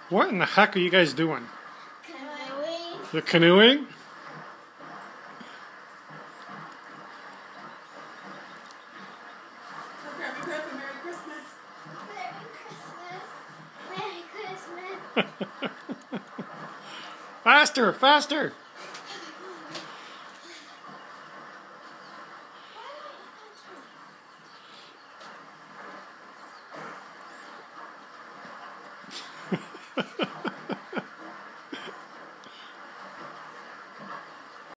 What in the heck are you guys doing? Canoeing. You're canoeing? Happy birthday, Merry Christmas. Merry Christmas. Merry Christmas. Faster, faster!